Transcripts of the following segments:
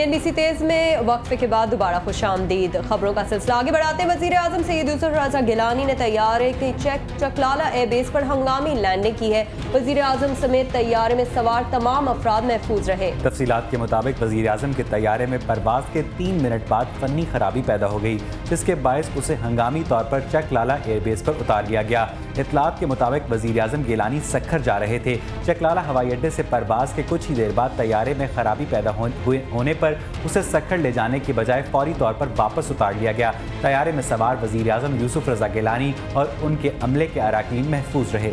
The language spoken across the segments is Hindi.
CNBC तेज में वक्फे के बाद दोबारा खुशामदीद। खबरों का सिलसिला आगे बढ़ाते वज़ीर आज़म सईद यूसुफ रज़ा गिलानी ने तैयारे की चकलाला एयरबेस पर हंगामी लैंडिंग की है। वज़ीर आज़म समेत तैयारे में सवार तमाम अफराद महफूज रहे। तफसीलात के मुताबिक वज़ीर आज़म के तैयारे में परवाज के 3 मिनट बाद फनी खराबी पैदा हो गई, जिसके बायस उसे हंगामी तौर पर चकलाला एयरबेस पर उतार लिया गया। इत्तलात के मुताबिक वज़ीर आज़म गिलानी सक्खर जा रहे थे। चकलाला हवाई अड्डे से परवाज के कुछ ही देर बाद तैयारे में खराबी पैदा होने पर उसे सक्खर ले जाने की बजाय फौरी तौर पर वापस उतार लिया गया। तैयारे में सवार वज़ीर आज़म यूसुफ रज़ा गिलानी और उनके अमले के अराकीन महफूज रहे।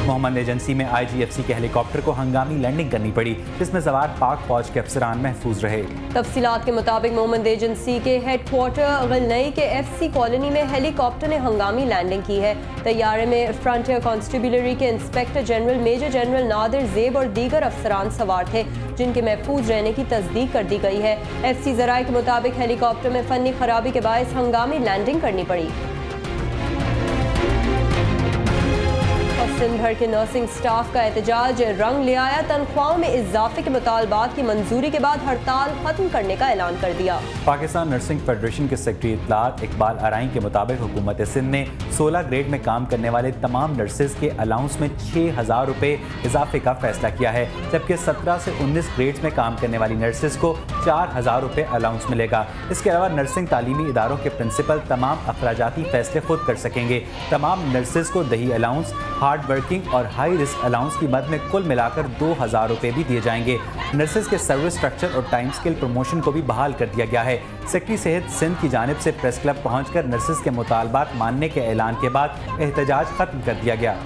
मोहम्मद एजेंसी में IGFC के हेलीकॉप्टर को हंगामी लैंडिंग करनी पड़ी, जिसमें सवार पाक फौज के अफसरान महफूज रहे। तफसीलात के मुताबिक मोहम्मद एजेंसी के हेडक्वार्टर गलनई के FC कॉलोनी में हेलीकॉप्टर ने हंगामी लैंडिंग की है। तैयारे में फ्रंटियर कॉन्स्टेबलरी के inspector general major general Nadir Zeb और दीगर अफसरान सवार थे, जिनके महफूज रहने की तस्दीक कर दी गई है। FC ज़राए के मुताबिक हेलीकॉप्टर में फनी खराबी के बायस हंगामी लैंडिंग करनी पड़ी। सिंध भर के नर्सिंग स्टाफ का एहतजाज रंग ले आया। तनख्वाहों में इजाफे के मुतालबात की मंजूरी के बाद हड़ताल खत्म करने का ऐलान कर दिया। पाकिस्तान नर्सिंग फेडरेशन के सेक्रेटरी इत्तलात इकबाल आराई के मुताबिक हुकूमत सिंध ने 16 ग्रेड में काम करने वाले तमाम नर्सेज के अलाउंस में 6,000 रुपये इजाफे का फैसला किया है, जबकि 17 से 19 ग्रेड्स में काम करने वाली नर्सेज को 4,000 रुपये अलाउंस मिलेगा। इसके अलावा नर्सिंग तालीमी इदारों के प्रिंसिपल तमाम अखराजाती फैसले खुद कर सकेंगे। तमाम नर्सेज को दही अलाउंस, हार्ड वर्किंग और हाई रिस्क अलाउंस की मद में कुल मिलाकर 2,000 रुपये भी दिए जाएंगे। नर्सेज के सर्विस स्ट्रक्चर और टाइम स्केल प्रमोशन को भी बहाल कर दिया गया है। सेक्रेटरी सेहत सिंध की जानिब से प्रेस क्लब पहुंचकर नर्सेज के मुतालबात मानने के ऐलान के बाद एहतजाज खत्म कर दिया गया।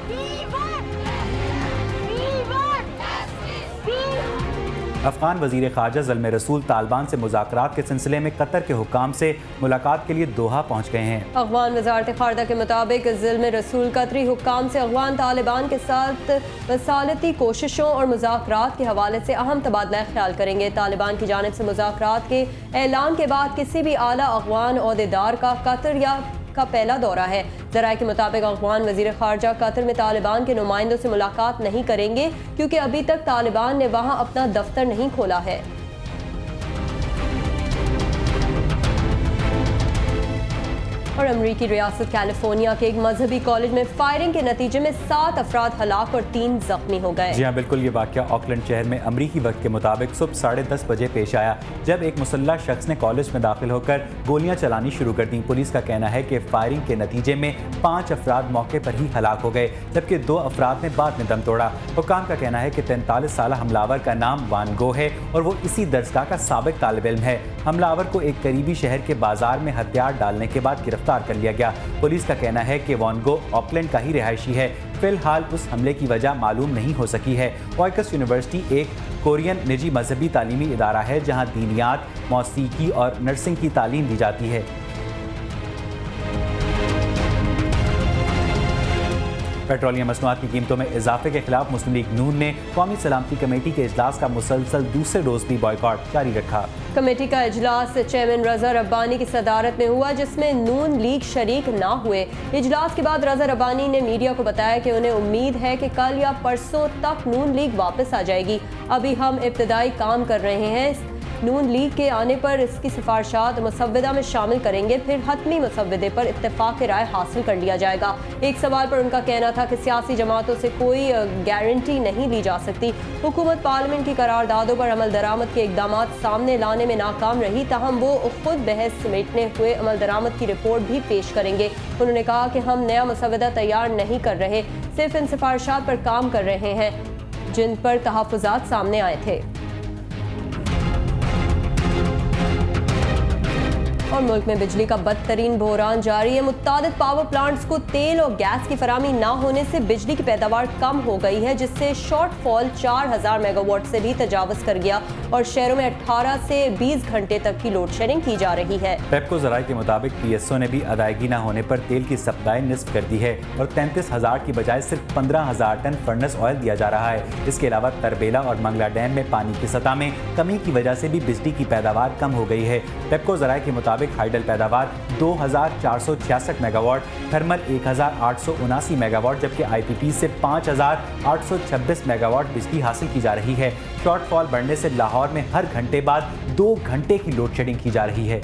अफगान वज़ीर ख़ारजा ज़ल्मे रसूल तालिबान से मुज़ाकरात के सिलसिले में कतर के हुक्काम से मुलाकात के लिए दोहा पहुँच गए हैं। अफगान वज़ारत ख़ारजा के मुताबिक ज़ल्मे रसूल कतरी हुक्काम से अफगान तालिबान के साथ मसालती कोशिशों और मुज़ाकरात के हवाले से अहम तबादला ख्याल करेंगे। तालिबान की जानिब से मुज़ाकरात के ऐलान के बाद किसी भी आला अफगान ओहदेदार का कतर का पहला दौरा है। ज़राए के मुताबिक अफगान वज़ीर ख़ारजा कतर में तालिबान के नुमाइंदों से मुलाकात नहीं करेंगे, क्योंकि अभी तक तालिबान ने वहां अपना दफ्तर नहीं खोला है। और अमरीकी रियासत कैलिफोर्निया के एक मजहबी कॉलेज में फायरिंग के नतीजे में 7 अफराद हलाक और 3 जख्मी हो गए। जी हाँ, बिल्कुल। ये वाक़या ऑकलैंड शहर में अमरीकी वक्त के मुताबिक सुबह 10:30 बजे पेश आया, जब एक मुसल्लह शख्स ने कॉलेज में दाखिल होकर गोलियां चलानी शुरू कर दी। पुलिस का कहना है कि फायरिंग के नतीजे में 5 अफराद मौके पर ही हलाक हो गए, जबकि 2 अफराद ने बाद में दम तोड़ा। हुक्काम का कहना है कि 43 साल हमलावर का नाम वान गो है और वो इसी दरसगाह का साबिक तालिब इल्म है। हमलावर को एक करीबी शहर के बाजार में हथियार डालने के बाद गिरफ्तार कर लिया गया। पुलिस का कहना है कि वॉनगो ऑकलैंड का ही रिहायशी है। फिलहाल उस हमले की वजह मालूम नहीं हो सकी है। वाइकस यूनिवर्सिटी एक कोरियन निजी मजहबी तालीमी इदारा है, जहां दीनियात, मौसीकी और नर्सिंग की तालीम दी जाती है। पेट्रोलियम मसनूआत की कीमतों में इजाफे के खिलाफ मुस्लिम लीग नून ने कौमी सलामती कमेटी के इजलास का मुसलसल दूसरे रोज भी बॉयकॉट जारी रखा। कमेटी का इजलास चेयरमैन रजा रब्बानी की सदारत में हुआ, जिसमें नून लीग शरीक ना हुए। इजलास के बाद रजा रब्बानी ने मीडिया को बताया कि उन्हें उम्मीद है कि कल या परसों तक नून लीग वापस आ जाएगी। अभी हम इब्तदाई काम कर रहे हैं। नून लीग के आने पर इसकी सिफारिशात मुसव्वदा में शामिल करेंगे, फिर हतमी मुसव्वदे पर इत्तेफाक राय हासिल कर लिया जाएगा। एक सवाल पर उनका कहना था कि सियासी जमातों से कोई गारंटी नहीं ली जा सकती। हुकूमत पार्लियामेंट की करारदादों पर अमल दरामद के इकदाम सामने लाने में नाकाम रही, ताहम वो खुद बहस समेटने हुए अमल दरामद की रिपोर्ट भी पेश करेंगे। उन्होंने कहा कि हम नया मुसव्वदा तैयार नहीं कर रहे, सिर्फ इन सिफारिशात पर काम कर रहे हैं जिन पर तहफ़्फ़ुज़ात सामने आए थे। और मुल्क में बिजली का बदतरीन बहरान जारी है। मुत्तादिद पावर प्लांट्स को तेल और गैस की फराहमी ना होने से बिजली की पैदावार कम हो गई है, जिससे शॉर्टफॉल 4000 मेगावाट से भी तजावज़ कर गया और शहरों में 18 से 20 घंटे तक की लोड शेडिंग की जा रही है। पेप्को ज़राए के मुताबिक PSO ने भी अदायगी न होने पर तेल की सप्लाई निस्फ कर दी है और 33,000 की बजाय सिर्फ 15,000 टन फर्नेस ऑयल दिया जा रहा है। इसके अलावा तरबेला और मंगला डैम में पानी की सतह में कमी की वजह से भी बिजली की पैदावार कम हो गई है। पेप्को ज़राए के मुताबिक मुताबिक हाइडल पैदावार 2466 मेगावाट, थर्मल 1879 मेगावाट जबकि IPP से 5826 मेगावाट बिजली हासिल की जा रही है। शॉर्टफॉल बढ़ने से लाहौर में हर घंटे बाद 2 घंटे की लोड शेडिंग की जा रही है।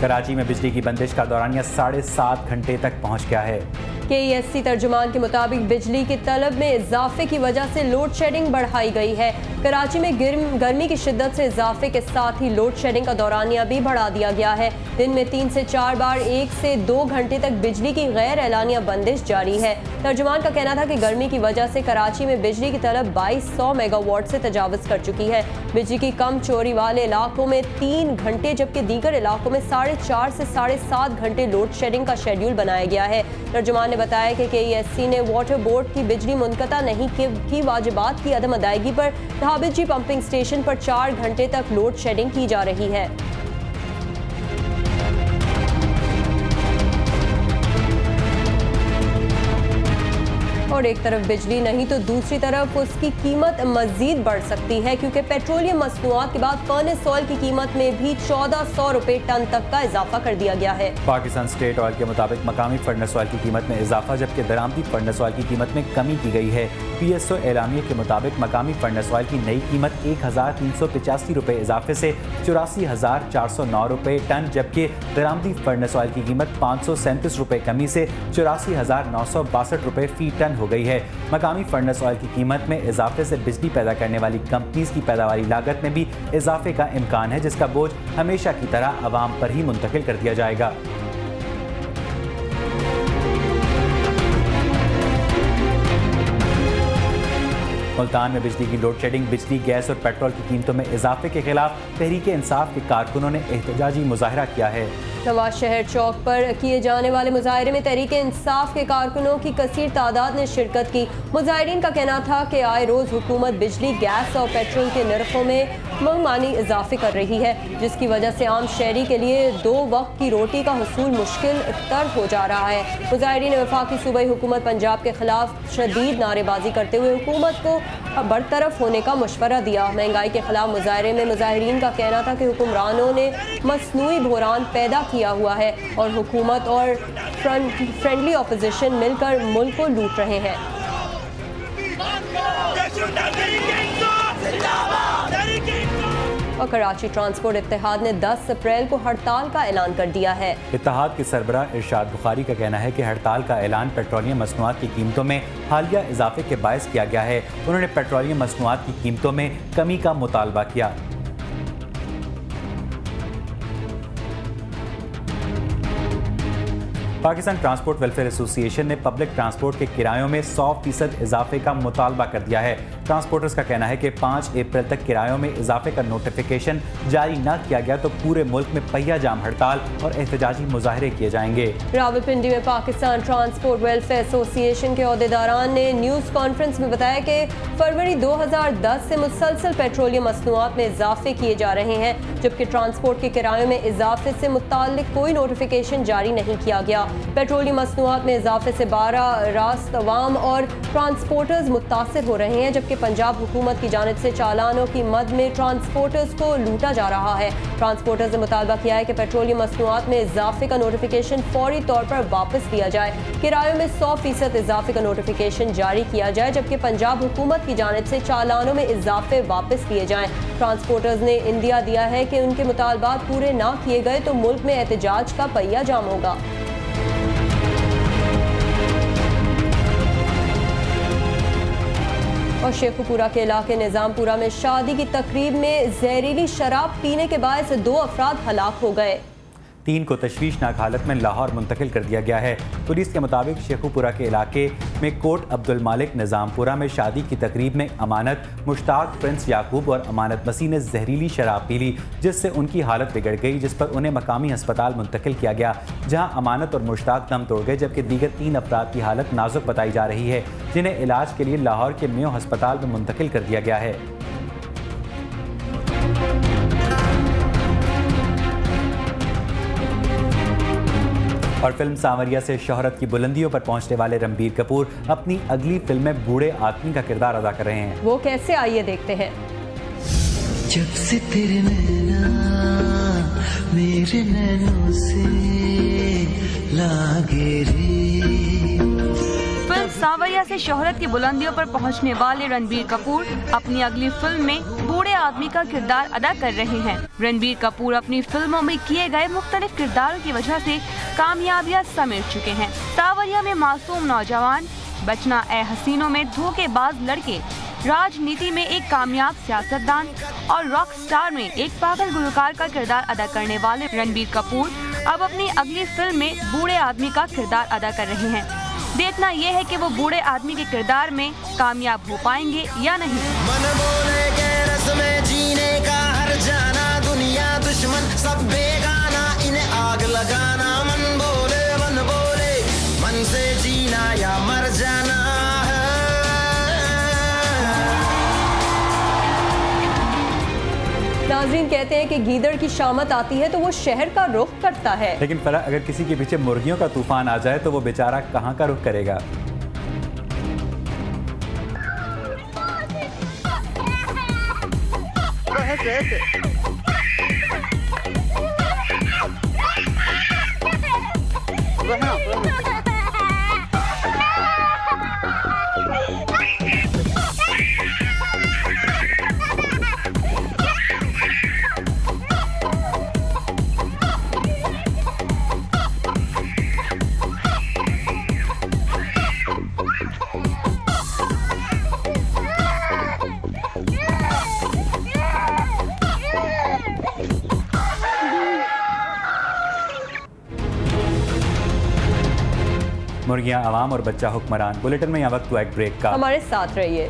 कराची में बिजली की बंदिश का दौरानिया 7.5 घंटे तक पहुंच गया है। KESC तर्जुमान के मुताबिक बिजली की तलब में इजाफे की वजह से लोड शेडिंग बढ़ाई गई है। कराची में गर्मी की शिद्दत से इजाफे के साथ ही लोड शेडिंग का दौरानिया भी बढ़ा दिया गया है। दिन में 3 से 4 बार 1 से 2 घंटे तक बिजली की गैर एलानिया बंदिश जारी है। तर्जुमान का कहना था कि गर्मी की वजह से कराची में बिजली की तलब 2200 मेगावाट से तजावज़ कर चुकी है। बिजली की कम चोरी वाले इलाकों में 3 घंटे जबकि दीगर इलाकों में 4.5 से 7.5 घंटे लोड शेडिंग का शेड्यूल बनाया गया है। तर्जुमान ने बताया कि KESC ने वाटर बोर्ड की बिजली मुनक़ता नहीं की वाजिबात की अदम अदायगी पर धाबिजी पंपिंग स्टेशन पर 4 घंटे तक लोड शेडिंग की जा रही है। और एक तरफ बिजली नहीं तो दूसरी तरफ उसकी कीमत मजीद बढ़ सकती है क्योंकि पेट्रोलियम मसनूआत के बाद फर्नेस ऑयल की कीमत में भी 1400 रुपए टन तक का इजाफा कर दिया गया है। पाकिस्तान स्टेट ऑयल के मुताबिक मकामी फर्नेस ऑयल की कीमत में इजाफा जबकि दरामदी फर्नेस ऑयल की कीमत में कमी की गई है। PSO एलामिया के मुताबिक मकामी फर्नेस ऑयल की नई कीमत 1385 रुपए इजाफे से 84,409 रुपए टन जबकि दरामदी फर्नेस ऑयल की कीमत 537 रुपए कमी से 84,962 रुपए फी टन हो गई है। मकामी फर्नेस ऑयल की कीमत में इजाफे से बिजली पैदा करने वाली कंपनीज की पैदावारी लागत में भी इजाफे का इम्कान है जिसका बोझ हमेशा की तरह आवाम पर ही मुंतकिल कर दिया जाएगा। मुल्तान में बिजली की लोड शेडिंग, बिजली, गैस और पेट्रोल की कीमतों में इजाफे के खिलाफ तहरीक इंसाफ के कारकुनों ने एहतजाजी मुजाहरा किया है। नवाज शहर चौक पर किए जाने वाले मुजाहरे में तहरीक इंसाफ के कारकुनों की कसीर तादाद ने शिरकत की। मुजाहिरीन का कहना था कि आए रोज हुकूमत बिजली, गैस और पेट्रोल के नरखों में मनमानी इजाफे कर रही है जिसकी वजह से आम शहरी के लिए 2 वक्त की रोटी का हुसूल मुश्किल तर हो जा रहा है। मुजाहिरीन ने वफाकी सूबाई हुकूमत पंजाब के खिलाफ शदीद नारेबाजी करते हुए हुकूमत को बरतरफ होने का मशवरा दिया। महंगाई के खिलाफ मुजाहरे में मुजाहिरीन का कहना था कि हुक्मरानों ने मसनूई बहरान पैदा किया हुआ है और हुकूमत और फ्रेंडली अपोजिशन मिलकर मुल्क को लूट रहे हैं। और कराची ट्रांसपोर्ट इत्तेहाद ने 10 अप्रैल को हड़ताल का ऐलान कर दिया है। इत्तेहाद के सरबराह इरशाद बुखारी का कहना है कि हड़ताल का ऐलान पेट्रोलियम मसनूआत की कीमतों में हालिया इजाफे के बायस किया गया है। उन्होंने पेट्रोलियम मसनूआत की कीमतों में कमी का मुतालबा किया। पाकिस्तान ट्रांसपोर्ट वेलफेयर एसोसिएशन ने पब्लिक ट्रांसपोर्ट के किरायों में 100% इजाफे का मुतालबा कर दिया है। ट्रांसपोर्टर्स का कहना है कि 5 अप्रैल तक किरायों में इजाफे का नोटिफिकेशन जारी न किया गया तो पूरे मुल्क में पहिया जाम हड़ताल और एहतजाजी मुजाहरे किए जाएंगे। रावलपिंडी में पाकिस्तान ट्रांसपोर्ट वेलफेयर एसोसिएशन के अहदेदारान ने न्यूज़ कॉन्फ्रेंस में बताया कि फरवरी 2010 से मुसलसल पेट्रोलियम मसनूआत में इजाफे किए जा रहे हैं जबकि ट्रांसपोर्ट के किरायों में इजाफे से मुताल्लिक कोई नोटिफिकेशन जारी नहीं किया गया। पेट्रोलियम मसनूआत में इजाफे से 12 रास्त अवाम और ट्रांसपोर्टर्स मुतासिर हो रहे हैं जबकि पंजाब हुकूमत की जानिब से चालानों की मद में ट्रांसपोर्टर्स को लूटा जा रहा है। ट्रांसपोर्टर्स ने मुतालबा किया है कि पेट्रोलियम मसनूआत में इजाफे का नोटिफिकेशन फौरी तौर पर वापस लिया जाए, किरायों में 100% इजाफे का नोटिफिकेशन जारी किया जाए जबकि पंजाब हुकूमत की जानिब से चालानों में इजाफे वापस लिए जाएं। ट्रांसपोर्टर्स ने इंदिया दिया है कि उनके मुतालबात पूरे ना किए गए तो मुल्क में एहतजाज का पहिया जाम होगा। और शेखुपुरा के इलाके निजामपुरा में शादी की तकरीब में जहरीली शराब पीने के बायस 2 अफराद हलाक हो गए। 3 को तशवीशनाक हालत में लाहौर मुंतकिल कर दिया गया है। पुलिस के मुताबिक शेखुपुरा के इलाके में कोट अब्दुल मालिक निजामपुरा में शादी की तकरीब में अमानत मुश्ताक, प्रिंस याकूब और अमानत मसीह ने जहरीली शराब पी ली जिससे उनकी हालत बिगड़ गई जिस पर उन्हें मकामी अस्पताल मुंतकिल किया गया जहां अमानत और मुश्ताक दम तोड़ गए जबकि दीगर 3 अफराद की हालत नाजुक बताई जा रही है जिन्हें इलाज के लिए लाहौर के मेयो अस्पताल में मुंतकिल कर दिया गया है। और फिल्म सांवरिया से शोहरत की बुलंदियों पर पहुंचने वाले रणबीर कपूर अपनी अगली फिल्म में बूढ़े आदमी का किरदार अदा कर रहे हैं। वो कैसे, आइए देखते हैं। जब से तेरे नैना मेरे नैनों से लागे रे। फिल्म सांवरिया से शोहरत की बुलंदियों पर पहुंचने वाले रणबीर कपूर अपनी अगली फिल्म में बूढ़े आदमी का किरदार अदा कर रहे हैं। रणबीर कपूर अपनी फिल्मों में किए गए मुख्तलिफ किरदारों की वजह से कामयाबियां समेट चुके हैं। सांवरिया में मासूम नौजवान, बचना ए हसीनों में धोखेबाज लड़के, राजनीति में एक कामयाब सियासतदान और रॉक स्टार में एक पागल गुलकार का किरदार अदा करने वाले रणबीर कपूर अब अपनी अगली फिल्म में बूढ़े आदमी का किरदार अदा कर रहे हैं। देखना यह है कि वो बूढ़े आदमी के किरदार में कामयाब हो पाएंगे या नहीं। मन बोले के रस में जीने का हर जाना, दुनिया दुश्मन सब बेगाना, इन्हें आग लगाना। मन बोले मन से जीना या मर जाना। नाज़रीन कहते हैं कि गीदड़ की शामत आती है तो वो शहर का रुख करता है, लेकिन फरा अगर किसी के पीछे मुर्गियों का तूफान आ जाए तो वो बेचारा कहाँ का रुख करेगा। मुर्गियां, आवाम और बच्चा हुक्मरान। बुलेटिन में यहाँ वक्त हुआ एक ब्रेक का, हमारे साथ रहिए।